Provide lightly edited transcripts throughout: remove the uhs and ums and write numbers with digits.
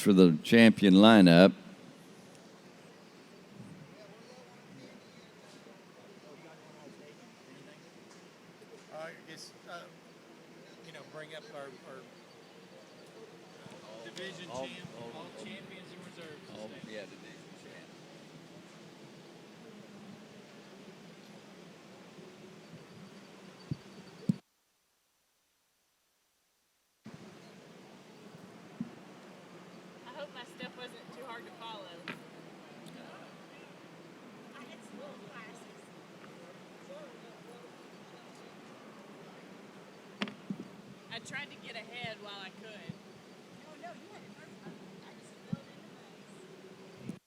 for the champion lineup. Bring up our division all champions and reserves. Yeah, division champ. I hope my stuff wasn't too hard to follow. I tried to get ahead while I could. Oh, no, you weren't perfect. I just filled in the blanks.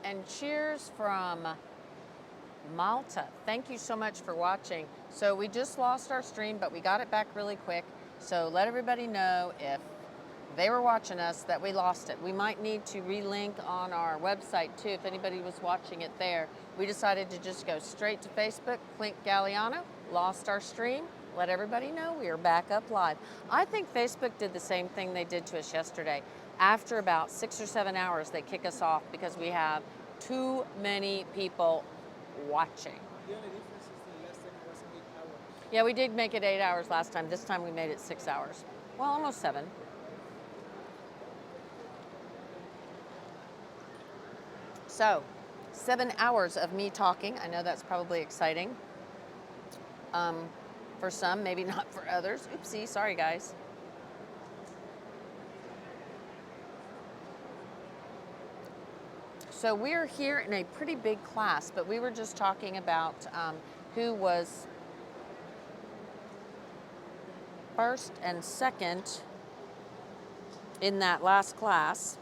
And cheers from Malta. Thank you so much for watching. So we just lost our stream, but we got it back really quick. So let everybody know if they were watching us that we lost it. We might need to relink on our website too if anybody was watching it there. We decided to just go straight to Facebook, Clint Galliano, lost our stream. Let everybody know we are back up live. I think Facebook did the same thing they did to us yesterday. After about 6 or 7 hours, they kick us off because we have too many people watching. The only difference is the last time it was 8 hours. Yeah, we did make it 8 hours last time. This time we made it 6 hours. Well, almost 7. So, 7 hours of me talking. I know that's probably exciting. For some, maybe not for others. Oopsie, sorry guys. So we're here in a pretty big class, but we were just talking about who was first and second in that last class.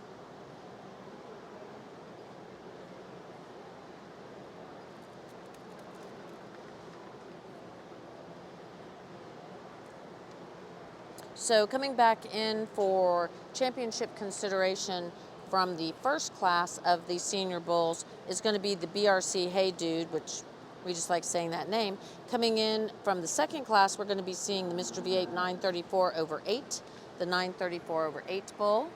So coming back in for championship consideration from the first class of the senior bulls is going to be the BRC Hey Dude, which we just like saying that name. Coming in from the second class, we're going to be seeing the Mr. V8 934/8, the 934/8 bull.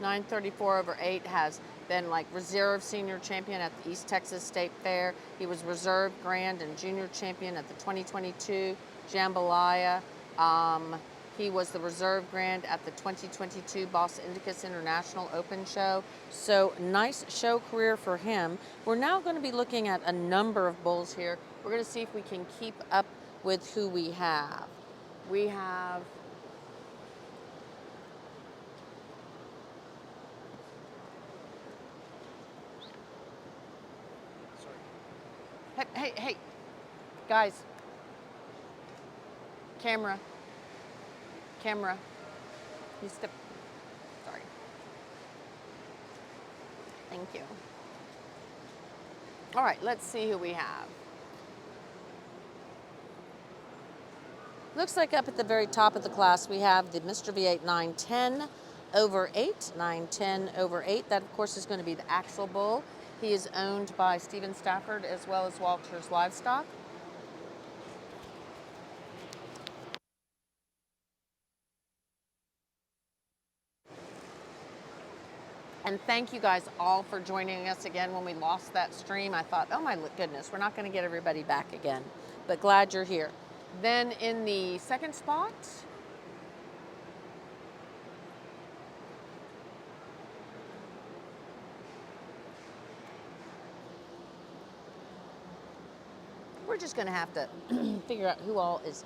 (934/8) has been like reserve senior champion at the East Texas State Fair. He was reserve grand and junior champion at the 2022 Jambalaya. He was the reserve grand at the 2022 Bos Indicus International Open Show. So nice show career for him. We're now going to be looking at a number of bulls here. We're going to see if we can keep up with who we have. We have Hey, guys. Camera. You step. Sorry. Thank you. All right, let's see who we have. Looks like up at the very top of the class, we have the Mr. V8 910/8, 910/8. That, of course, is going to be the Axel Bull. He is owned by Stephen Stafford as well as Walters Livestock. And thank you guys all for joining us again. When we lost that stream, I thought, oh my goodness, we're not going to get everybody back again. But glad you're here. Then in the second spot, we're just going to have to figure out who all is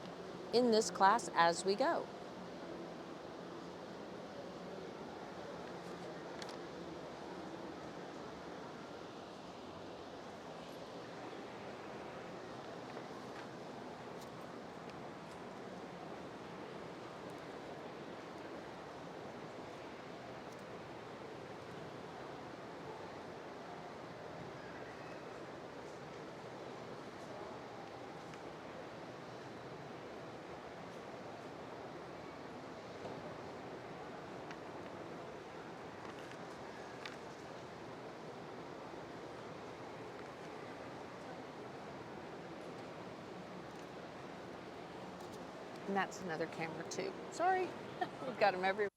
in this class as we go. And that's another camera too. Sorry, we've got them everywhere.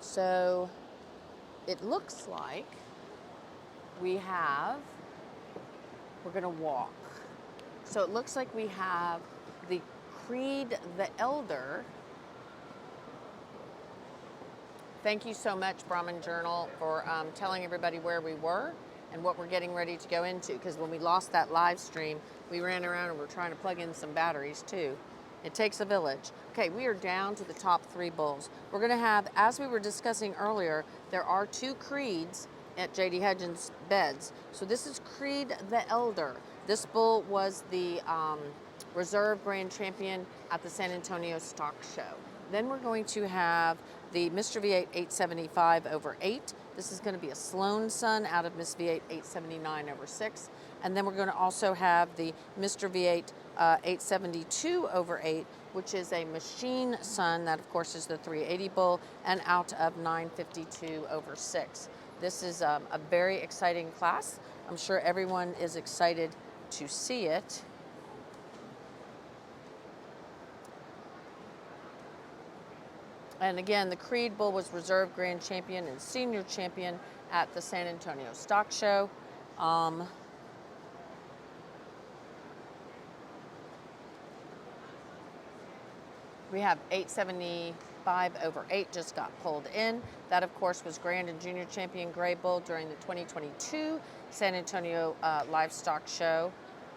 So it looks like we're going to walk. So it looks like we have the Creed the Elder. Thank you so much, Brahman Journal, for telling everybody where we were and what we're getting ready to go into. Because when we lost that live stream, we ran around and we're trying to plug in some batteries too. It takes a village. Okay, we are down to the top 3 bulls. We're going to have, as we were discussing earlier, there are 2 creeds at J.D. Hudgens' beds. So this is Creed the Elder. This bull was the reserve grand champion at the San Antonio Stock Show. Then we're going to have the Mr. V8 875 over 8. This is going to be a Sloan son out of Miss V8 879 over 6. And then we're going to also have the Mr. V8 872 over 8, which is a machine son. That, of course, is the 380 bull, and out of 952 over 6. This is a very exciting class. I'm sure everyone is excited to see it. And again, the Creed bull was reserve grand champion and senior champion at the San Antonio Stock Show. We have 875 over 8 just got pulled in. That, of course, was Grand and Junior Champion Gray Bull during the 2022 San Antonio Livestock Show.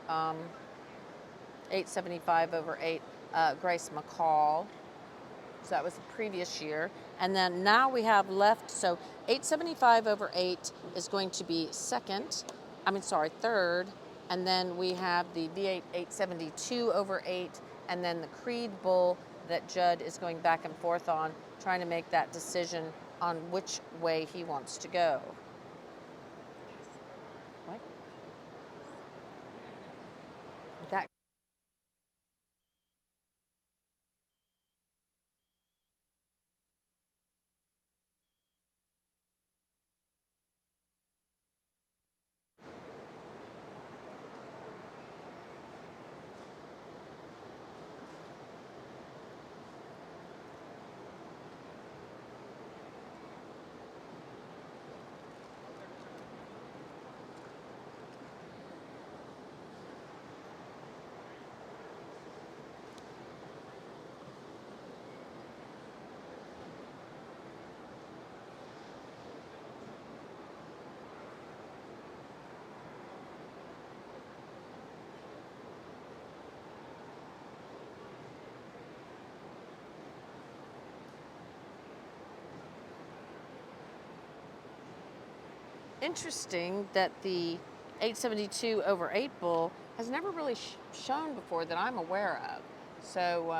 875 over 8, Grace McCall. So that was the previous year. And then now we have left, so 875 over 8 is going to be third. And then we have the V8 872 over 8, and then the Creed Bull that Judd is going back and forth on, trying to make that decision on which way he wants to go. What? That. Interesting that the 872 over 8 bull has never really shown before that I'm aware of. So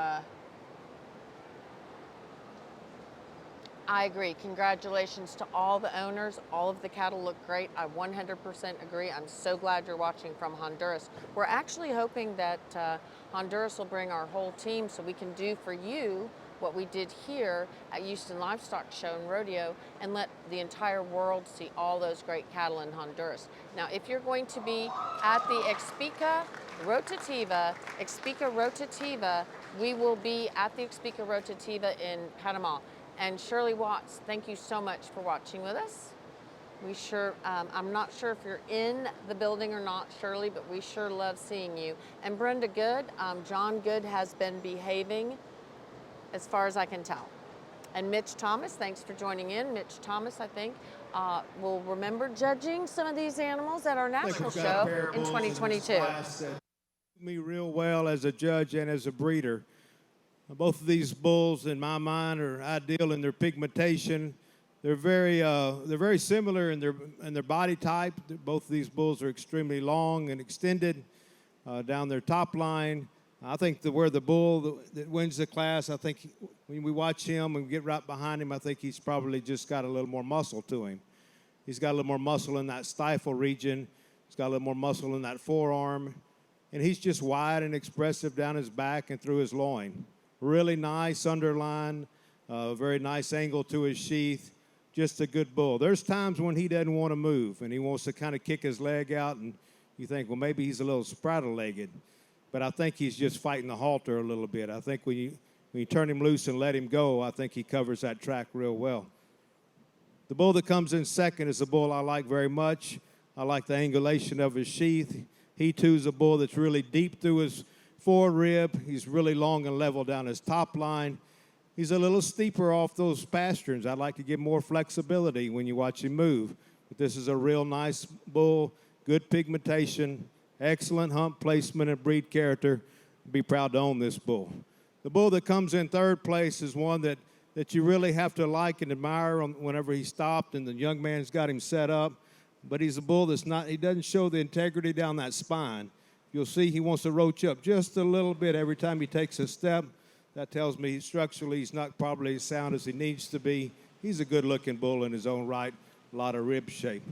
I agree. Congratulations to all the owners. All of the cattle look great. I 100% agree. I'm so glad you're watching from Honduras. We're actually hoping that Honduras will bring our whole team so we can do for you what we did here at Houston Livestock Show and Rodeo, and let the entire world see all those great cattle in Honduras. Now, if you're going to be at the Expica Rotativa, we will be at the Expica Rotativa in Panama. And Shirley Watts, thank you so much for watching with us. We sure, I'm not sure if you're in the building or not, Shirley, but we sure love seeing you. And Brenda Good, John Good has been behaving as far as I can tell. And Mitch Thomas, thanks for joining in. Mitch Thomas, I think, will remember judging some of these animals at our national show in 2022. Me real well as a judge and as a breeder. Both of these bulls, in my mind, are ideal in their pigmentation. They're very similar in their body type. Both of these bulls are extremely long and extended down their top line. I think where the bull that wins the class, I think when we watch him and get right behind him, I think he's probably just got a little more muscle to him. He's got a little more muscle in that stifle region. He's got a little more muscle in that forearm. And he's just wide and expressive down his back and through his loin. Really nice underline, very nice angle to his sheath. Just a good bull. There's times when he doesn't want to move and he wants to kind of kick his leg out, and you think, well, maybe he's a little spraddle-legged. But I think he's just fighting the halter a little bit. I think when you turn him loose and let him go, I think he covers that track real well. The bull that comes in second is a bull I like very much. I like the angulation of his sheath. He, too, is a bull that's really deep through his fore rib. He's really long and level down his top line. He's a little steeper off those pasterns. I'd like to give more flexibility when you watch him move. But this is a real nice bull, good pigmentation, excellent hump placement and breed character. Be proud to own this bull. The bull that comes in third place is one that you really have to like and admire whenever he stopped and the young man's got him set up. But he's a bull he doesn't show the integrity down that spine. You'll see he wants to roach up just a little bit every time he takes a step. That tells me structurally he's not probably as sound as he needs to be. He's a good-looking bull in his own right, a lot of rib shape.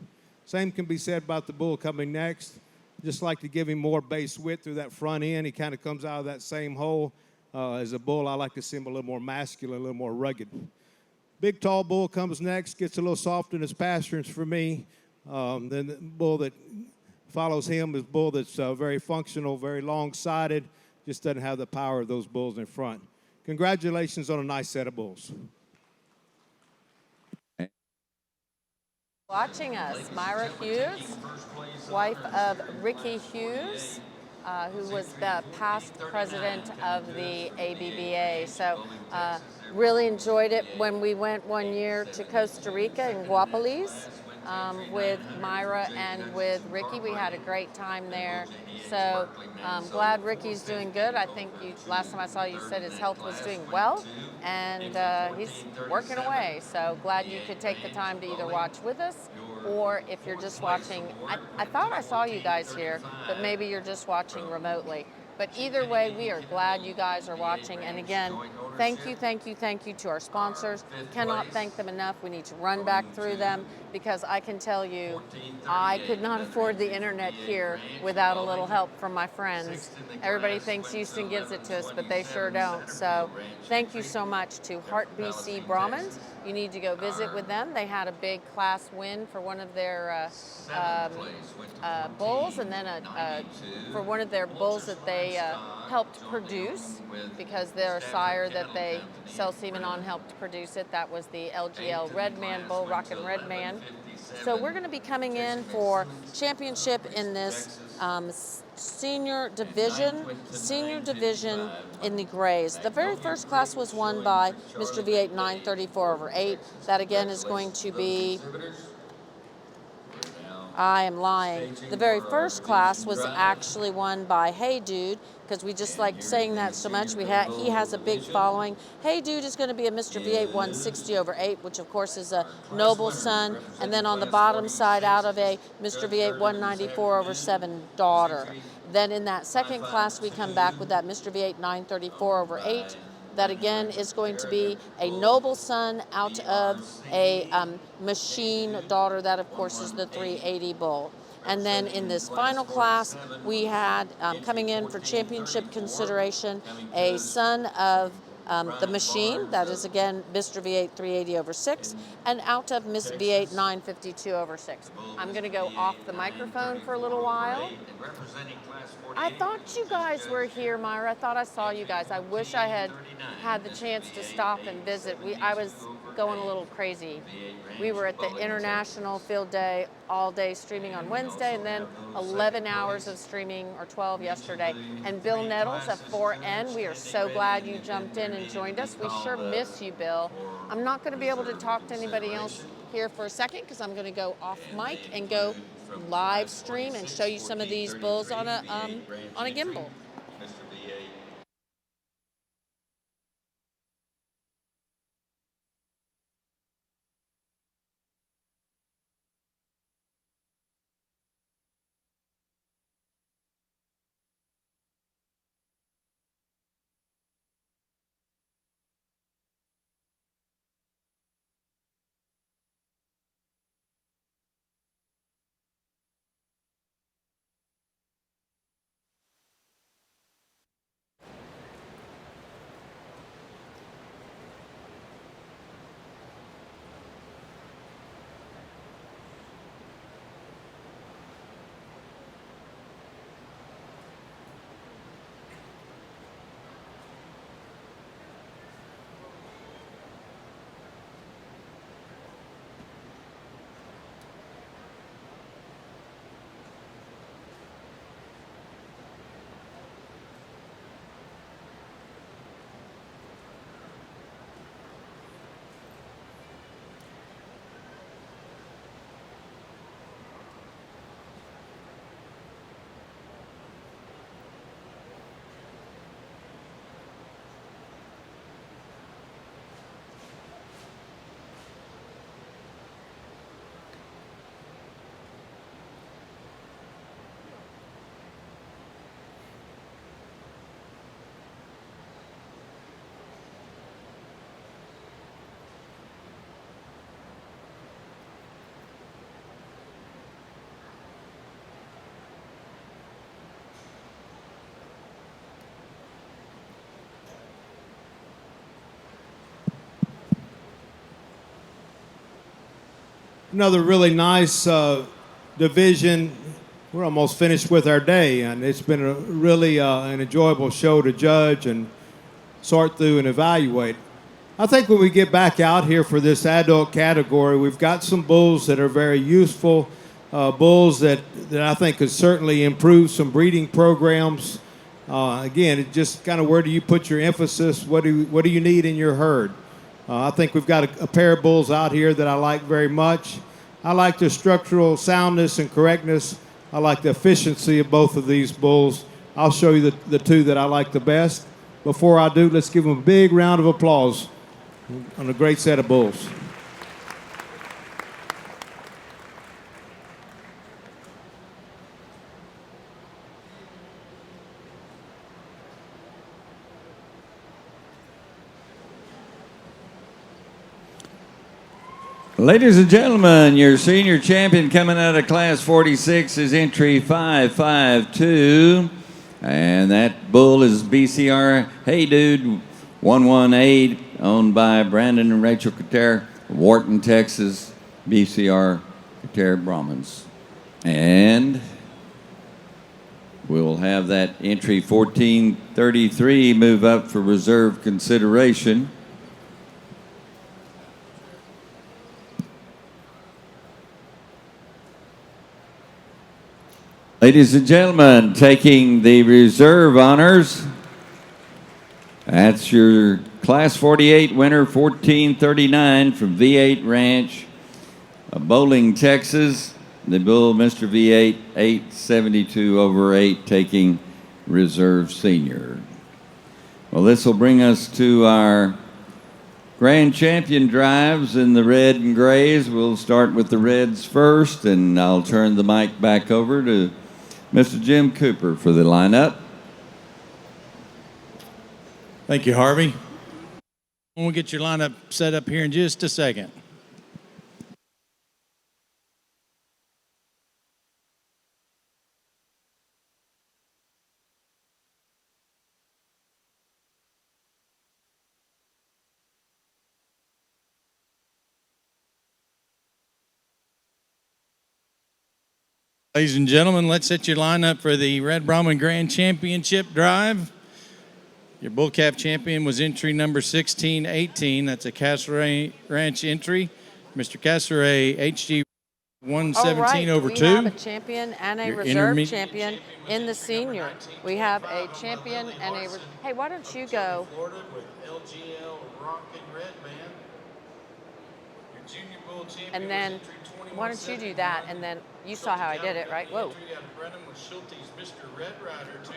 Same can be said about the bull coming next. Just like to give him more base width through that front end. He kind of comes out of that same hole. As a bull, I like to see him a little more masculine, a little more rugged. Big, tall bull comes next, gets a little soft in his pasterns for me. Then the bull that follows him is a bull that's very functional, very long-sided, just doesn't have the power of those bulls in front. Congratulations on a nice set of bulls. Watching us, Myra Hughes, wife of Ricky Hughes. who was the past president of the ABBA. So really enjoyed it when we went one year to Costa Rica in Guapiles with Myra and with Ricky. We had a great time there. So glad Ricky's doing good. I think last time I saw you said his health was doing well, and he's working away. So glad you could take the time to either watch with us, or if you're just watching, I thought I saw you guys here, but maybe you're just watching remotely. But either way, we are glad you guys are watching. And again, thank you, thank you, thank you to our sponsors. Cannot thank them enough. We need to run back through them because I can tell you, I could not afford the internet here without a little help from my friends. Everybody thinks Houston gives it to us, but they sure don't. So thank you so much to Heart BC Brahmans. You need to go visit with them. They had a big class win for one of their bulls, and then for one of their bulls that they helped produce, because their sire that they sell semen on helped produce it. That was the LGL Red Man bull, Rockin' Red Man. So we're going to be coming in for championship in this senior division in the grays. The very first class was won by Mr. V8 934/8. That again is going to be, I am lying. The very first class was actually won by Hey Dude, because we just like saying that so much. He has a big following. Hey Dude is going to be a Mr. V8 160/8, which of course is a noble son. And then on the bottom side, out of a Mr. V8 194/7 daughter. Then in that second class, we come back with that Mr. V8 934/8. That again is going to be a noble son out of a machine daughter. That of course is the 380 bull. And then in this final class, we had coming in for championship consideration a son of the machine. That is again Mr. V8 380/6, and out of Miss V8 952/6. I'm going to go off the microphone for a little while. I thought you guys were here, Myra. I thought I saw you guys. I wish I had had the chance to stop and visit. I was going a little crazy. We were at the International Field Day all day streaming on Wednesday, and then 11 hours of streaming, or 12 yesterday. And Bill Nettles of 4N, we are so glad you jumped in and joined us. We sure miss you, Bill. I'm not going to be able to talk to anybody else here for a second because I'm going to go off mic and go live stream and show you some of these bulls on a gimbal. Another really nice division. We're almost finished with our day, and it's been a really an enjoyable show to judge and sort through and evaluate. I think when we get back out here for this adult category, we've got some bulls that are very useful, bulls that I think could certainly improve some breeding programs. Again, it just kind of where do you put your emphasis? What do you need in your herd? I think we've got a pair of bulls out here that I like very much. I like the structural soundness and correctness. I like the efficiency of both of these bulls. I'll show you the two that I like the best. Before I do, let's give them a big round of applause on a great set of bulls. Ladies and gentlemen, your senior champion coming out of Class 46 is entry 552. And that bull is BCR Hey Dude 118, owned by Brandon and Rachel Kater, Wharton, Texas, BCR Kater Brahmans. And we'll have that entry 1433 move up for reserve consideration. Ladies and gentlemen, taking the reserve honors, that's your Class 48 winner, 1439 from V8 Ranch, Bowling, Texas. The bull, Mr. V8, 872 over 8, taking reserve senior. Well, this will bring us to our grand champion drives in the red and grays. We'll start with the reds first, and I'll turn the mic back over to Mr. Jim Cooper for the lineup. Thank you, Harvey. We'll get your lineup set up here in just a second. Ladies and gentlemen, let's set your lineup for the Red Brahman Grand Championship Drive. Your bull calf champion was entry number 1618. That's a Castlereagh Ranch entry. Mr. Castlereagh, HG 117 over 2. We have a champion and a reserve champion in the senior. We have a champion and a... Hey, why don't you go? Florida with LGL Rockin' Red Man. Your junior bull champion And then, why don't you do that? And then you saw how I did it, right? Whoa.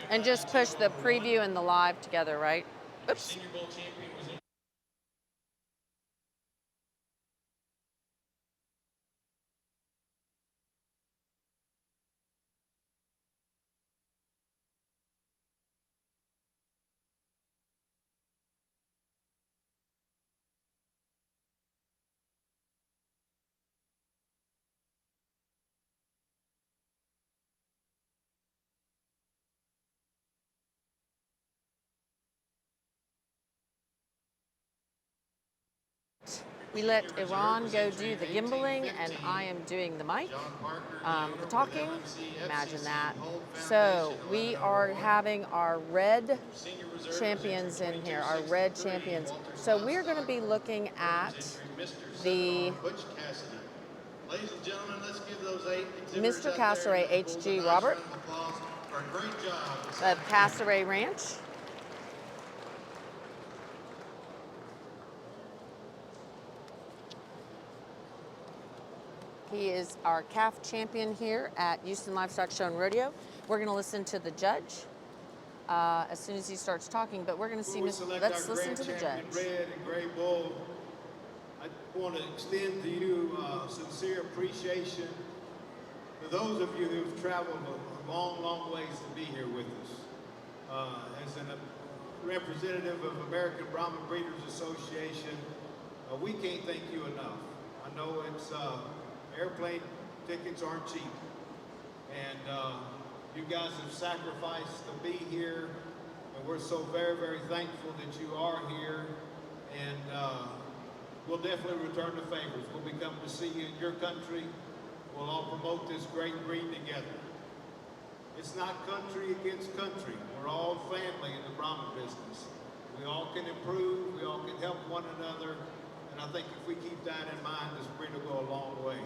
And just push the preview and the live together, right? Oops. We let Iran go do the gimbaling, and I am doing the mic, the talking. Imagine that. So we are having our red champions in here, our red champions. So we're going to be looking at the Mr. Castlereagh HG Robert of Castlereagh Ranch. He is our calf champion here at Houston Livestock Show and Rodeo. We're going to listen to the judge as soon as he starts talking, but we're going to see. Let's listen to the judge. Red and gray bull. I want to extend to you sincere appreciation for those of you who've traveled a long, long ways to be here with us. As a representative of American Brahman Breeders Association, we can't thank you enough. I know it's airplane tickets aren't cheap, and you guys have sacrificed to be here, and we're so very, very thankful that you are here, and we'll definitely return the favors. We'll be coming to see you in your country. We'll all promote this great breed together. It's not country against country. We're all family in the Brahman business. We all can improve, we all can help one another, and I think if we keep that in mind, this breed will go a long way.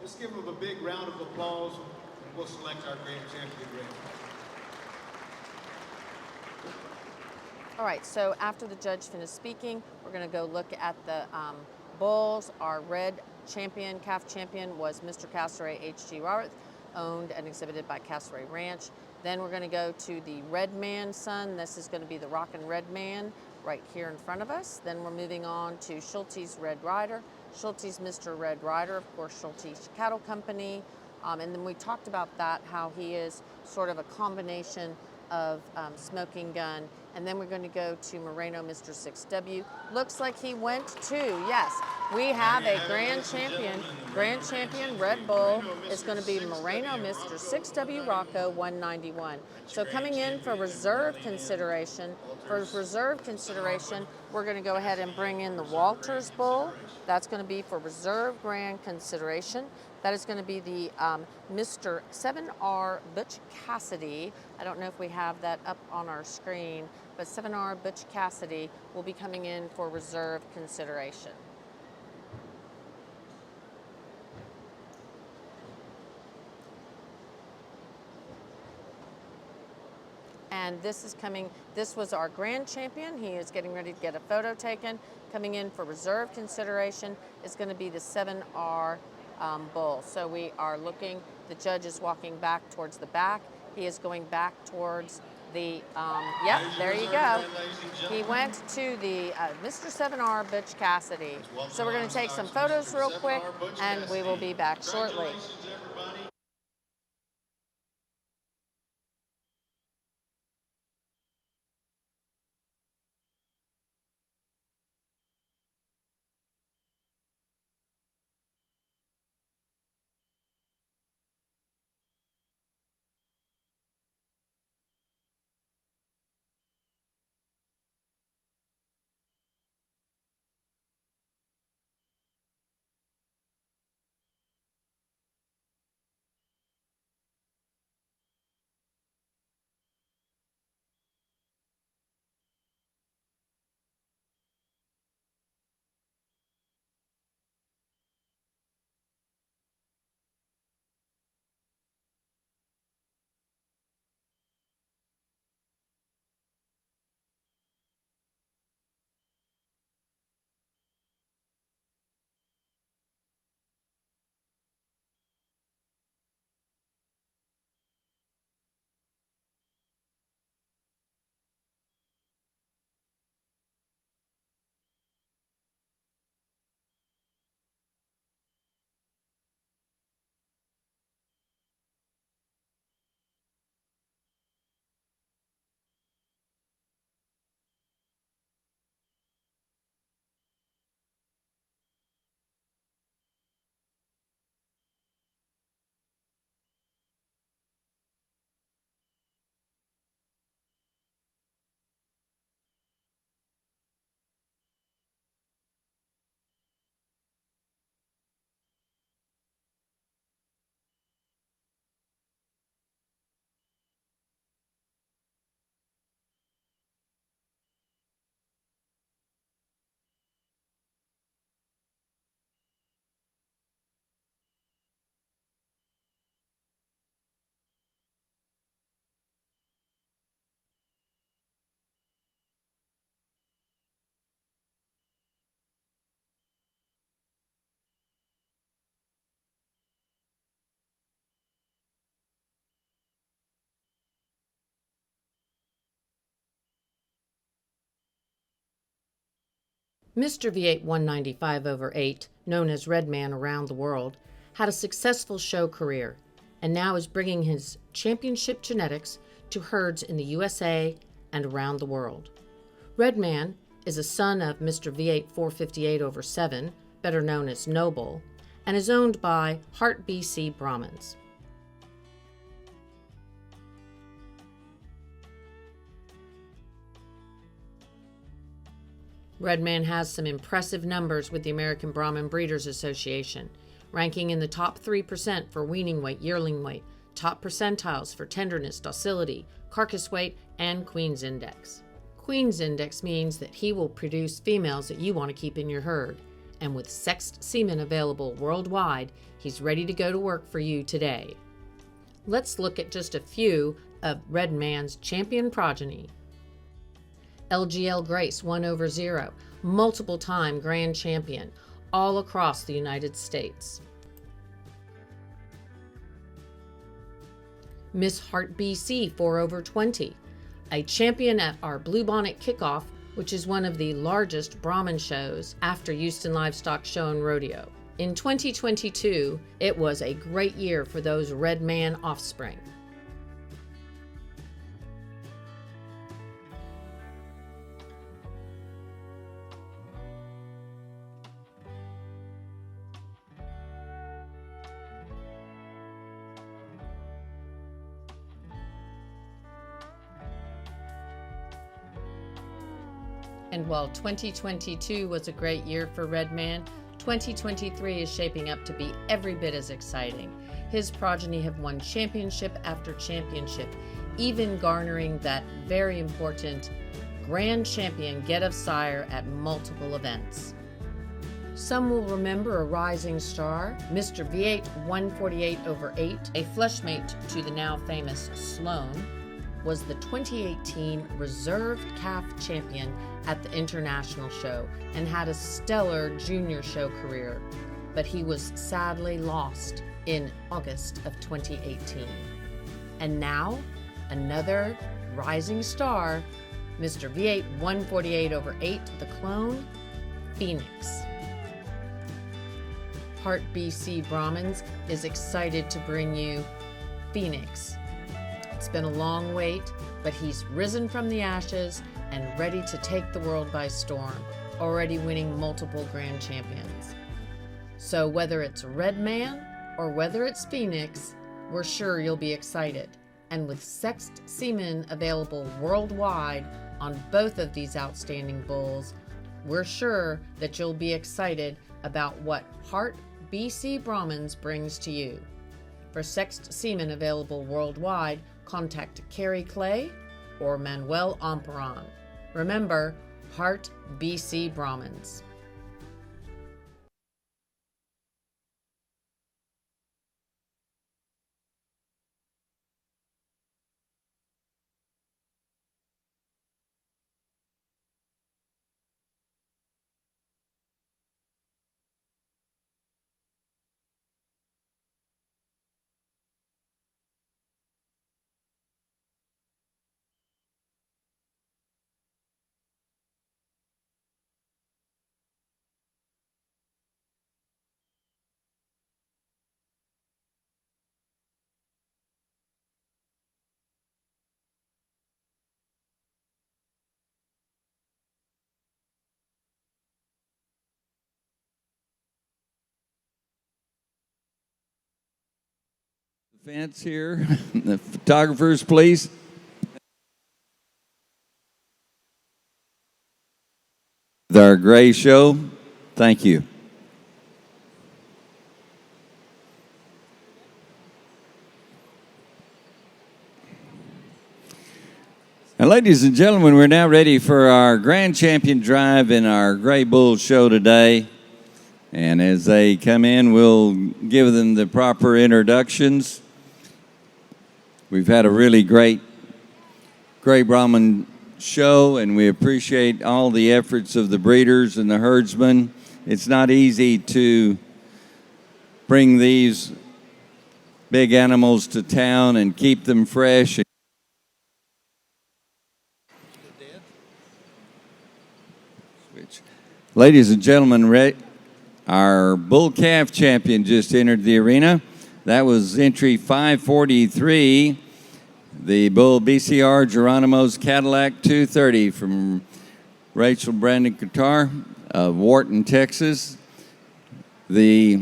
Let's give them a big round of applause, and we'll select our grand champion ring. All right, so after the judge finished speaking, we're going to go look at the bulls. Our red champion, calf champion, was Mr. Castlereagh H.G. Roberts, owned and exhibited by Castlereagh Ranch. Then we're going to go to the Red Man son. This is going to be the Rockin' Red Man right here in front of us. Then we're moving on to Schulte's Red Rider. Schulte's Mr. Red Rider, of course, Schulte's Cattle Company. And then we talked about that, how he is sort of a combination of smoking gun. And then we're going to go to Moreno, Mr. 6W. Looks like he went to, yes, we have a grand champion. Grand champion Red Bull is going to be Moreno, Mr. 6W Rocco, 191. So coming in for reserve consideration, we're going to go ahead and bring in the Walters Bull. That's going to be for reserve grand consideration. That is going to be the Mr. 7R Butch Cassidy. I don't know if we have that up on our screen, but 7R Butch Cassidy will be coming in for reserve consideration. And this was our grand champion. He is getting ready to get a photo taken. Coming in for reserve consideration is going to be the 7R bull. So we are looking, the judge is walking back towards the back. He is going back towards the, yep, there you go. He went to the Mr. 7R Butch Cassidy. So we're going to take some photos real quick, and we will be back shortly. Mr. V8 195/8, known as Red Man around the world, had a successful show career and now is bringing his championship genetics to herds in the USA and around the world. Red Man is a son of Mr. V8 458/7, better known as Noble, and is owned by Hart BC Brahmans. Red Man has some impressive numbers with the American Brahman Breeders Association, ranking in the top 3% for weaning weight, yearling weight, top percentiles for tenderness, docility, carcass weight, and Queen's Index. Queen's Index means that he will produce females that you want to keep in your herd, And with sexed semen available worldwide, he's ready to go to work for you today. Let's look at just a few of Red Man's champion progeny. LGL Grace 1/0, multiple-time grand champion all across the United States. Miss Heart BC 4/20, a champion at our Bluebonnet Kickoff, which is one of the largest Brahman shows after Houston Livestock Show and Rodeo. In 2022, it was a great year for those Red Man offspring. And while 2022 was a great year for Red Man, 2023 is shaping up to be every bit as exciting. His progeny have won championship after championship, even garnering that very important Grand Champion Get of Sire at multiple events. Some will remember a rising star, Mr. V8 148/8, a fleshmate to the now famous Sloan, was the 2018 Reserved Calf Champion at the International Show and had a stellar junior show career, but he was sadly lost in August of 2018. And now, another rising star, Mr. V8 148/8, the clone, Phoenix. Heart BC Brahmins is excited to bring you Phoenix. It's been a long wait, but he's risen from the ashes and ready to take the world by storm, already winning multiple grand champions. So whether it's Red Man or whether it's Phoenix, we're sure you'll be excited. And with sexed semen available worldwide on both of these outstanding bulls, we're sure that you'll be excited about what Heart BC Brahmins brings to you. For sexed semen available worldwide, contact Carrie Clay or Manuel Amperon. Remember, Heart BC Brahmins. Fence here. The photographers, please. With our gray show, thank you. And ladies and gentlemen, we're now ready for our Grand Champion Drive in our Gray Bull show today. And as they come in, we'll give them the proper introductions. We've had a really great Gray Brahman show, and we appreciate all the efforts of the breeders and the herdsmen. It's not easy to bring these big animals to town and keep them fresh. Ladies and gentlemen, our bull calf champion just entered the arena. That was entry 543, the bull BCR Geronimo's Cadillac 230 from Rachel Brandon Qatar of Wharton, Texas. The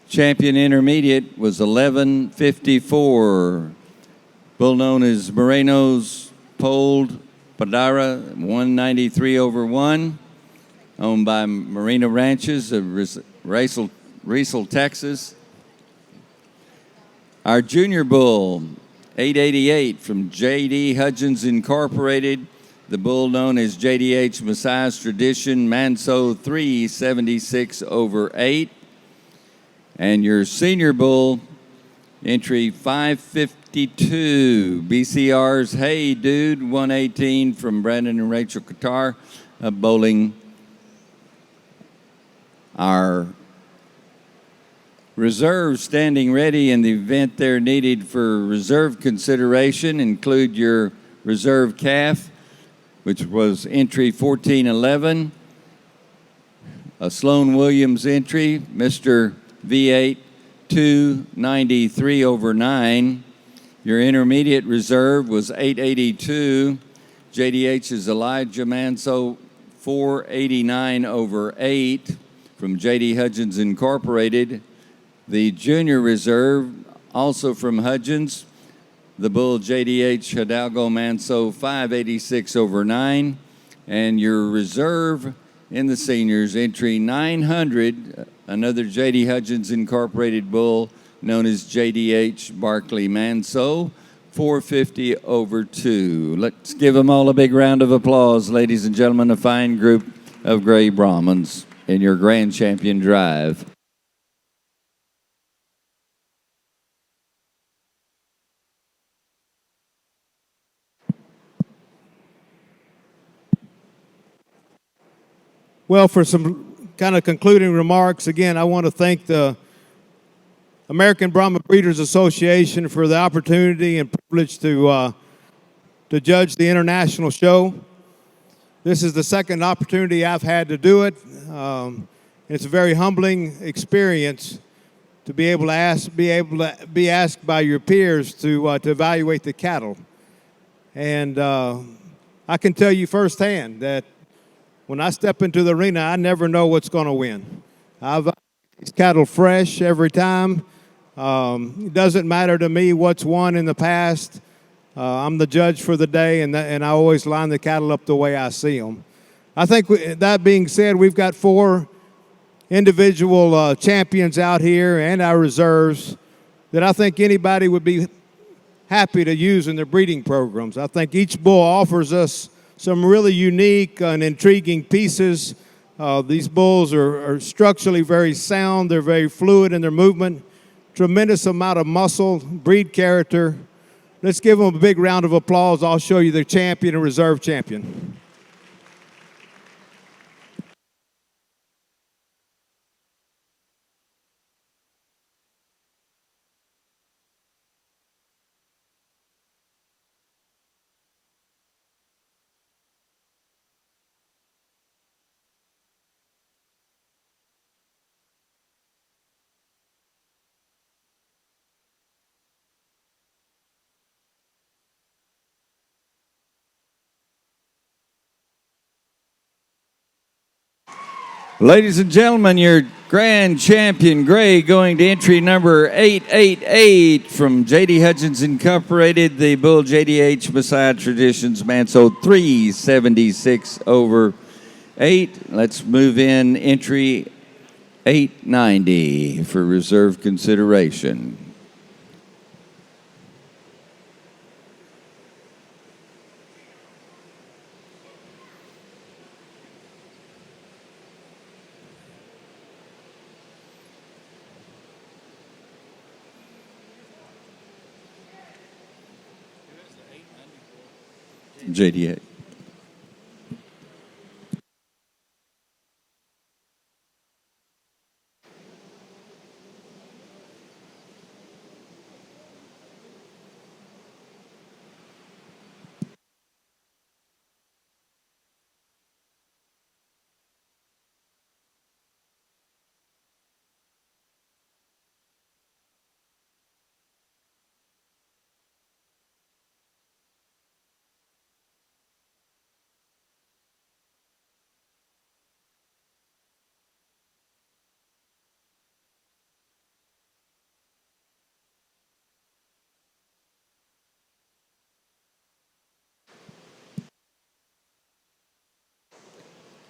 champion intermediate was 1154, bull known as Moreno's Polled Padara 193/1. Owned by Marina Ranches of Riesel, Texas. Our junior bull, 888 from J.D. Hudgens Incorporated, the bull known as JDH Messiah's Tradition, Manso 376 over 8. And your senior bull, entry 552, BCR's Hey Dude 118 from Brandon and Rachel Qatar, bowling our reserves standing ready in the event they're needed for reserve consideration. Include your reserve calf, which was entry 1411, a Sloan Williams entry, Mr. V8 293 over 9. Your intermediate reserve was 882. JDH's Elijah Manso 489 over 8 from JD Hudgens Incorporated. The junior reserve, also from Hudgens, the bull JDH Hidalgo Manso 586 over 9. And your reserve in the seniors, entry 900, another JD Hudgens Incorporated bull known as JDH Barkley Manso 450 over 2. Let's give them all a big round of applause, ladies and gentlemen, a fine group of gray Brahmins in your Grand Champion Drive. Well, for some kind of concluding remarks, again, I want to thank the American Brahma Breeders Association for the opportunity and privilege to judge the international show. This is the second opportunity I've had to do it. It's a very humbling experience to be able to be asked by your peers to evaluate the cattle. And I can tell you firsthand that when I step into the arena, I never know what's going to win. I've these cattle fresh every time. It doesn't matter to me what's won in the past. I'm the judge for the day, and I always line the cattle up the way I see them. I think that being said, we've got 4 individual champions out here and our reserves that I think anybody would be happy to use in their breeding programs. I think each bull offers us some really unique and intriguing pieces. These bulls are structurally very sound. They're very fluid in their movement. Tremendous amount of muscle, breed character. Let's give them a big round of applause. I'll show you the champion and reserve champion. Ladies and gentlemen, your grand champion gray going to entry number 888 from JD Hudgens Incorporated, the bull JDH Messiah Traditions Manso 376 over 8. Let's move in entry 890 for reserve consideration. JDA.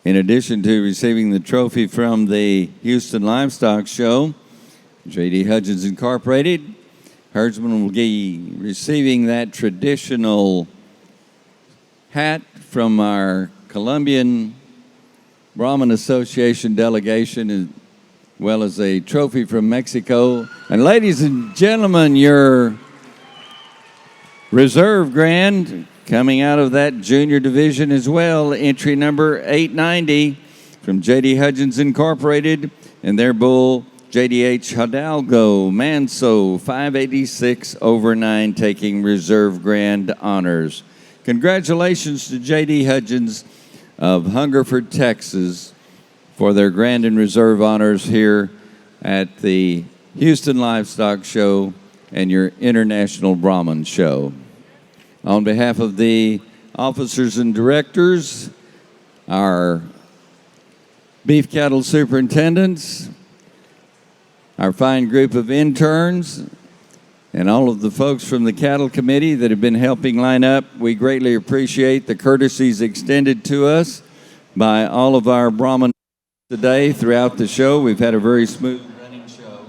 In addition to receiving the trophy from the Houston Livestock Show, JD Hudgens Incorporated, herdsman will be receiving that traditional hat from our Colombian Brahman Association delegation, as well as a trophy from Mexico. And ladies and gentlemen, your reserve grand coming out of that junior division as well, entry number 890 from J.D. Hudgens Incorporated, and their bull, JDH Hidalgo Manso, 586 over 9, taking reserve grand honors. Congratulations to J.D. Hudgens of Hungerford, Texas, for their grand and reserve honors here at the Houston Livestock Show and your International Brahman Show. On behalf of the officers and directors, our beef cattle superintendents, our fine group of interns, and all of the folks from the cattle committee that have been helping line up, we greatly appreciate the courtesies extended to us by all of our Brahman today throughout the show. We've had a very smooth running show.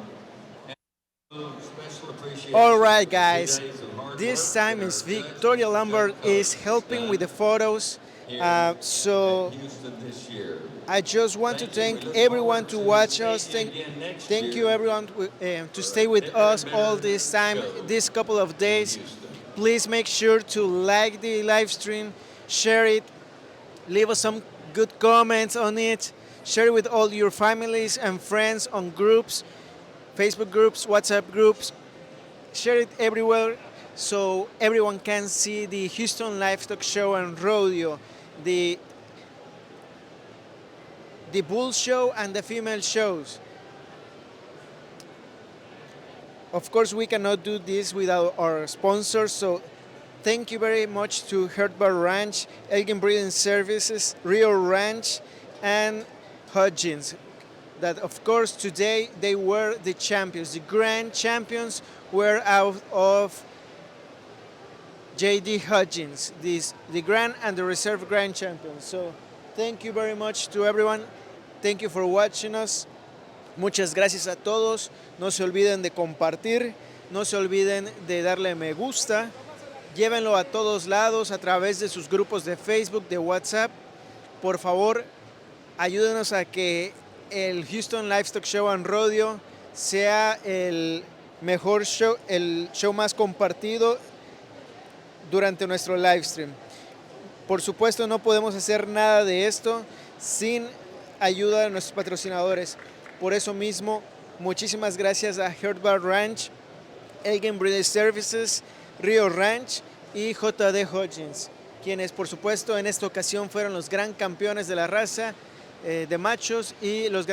Special appreciation. All right, guys. This time is Victoria Lambert is helping with the photos. So I just want to thank everyone to watch us. Thank you everyone to stay with us all this time, this couple of days. Please make sure to like the live stream, share it, leave us some good comments on it, share it with all your families and friends on groups, Facebook groups, WhatsApp groups. Share it everywhere so everyone can see the Houston Livestock Show and Rodeo, the bull show and the female shows. Of course, we cannot do this without our sponsors, so thank you very much to Herdbar Ranch, Elgin Breeding Services, Rio Ranch, and Hudgens. That, of course, today they were the champions. The grand champions were out of J.D. Hudgens, the grand and the reserve grand champions. So thank you very much to everyone. Thank you for watching us. Muchas gracias a todos. No se olviden de compartir. No se olviden de darle me gusta. Llévenlo a todos lados a través de sus grupos de Facebook, de WhatsApp. Por favor, ayúdenos a que el Houston Livestock Show and Rodeo sea el mejor show, el show más compartido durante nuestro live stream. Por supuesto, no podemos hacer nada de esto sin ayuda de nuestros patrocinadores. Por eso mismo, muchísimas gracias a Herdbar Ranch, Elgin Breeding Services, Rio Ranch y J.D. Hudgens, quienes por supuesto en esta ocasión fueron los gran campeones de la raza de machos y los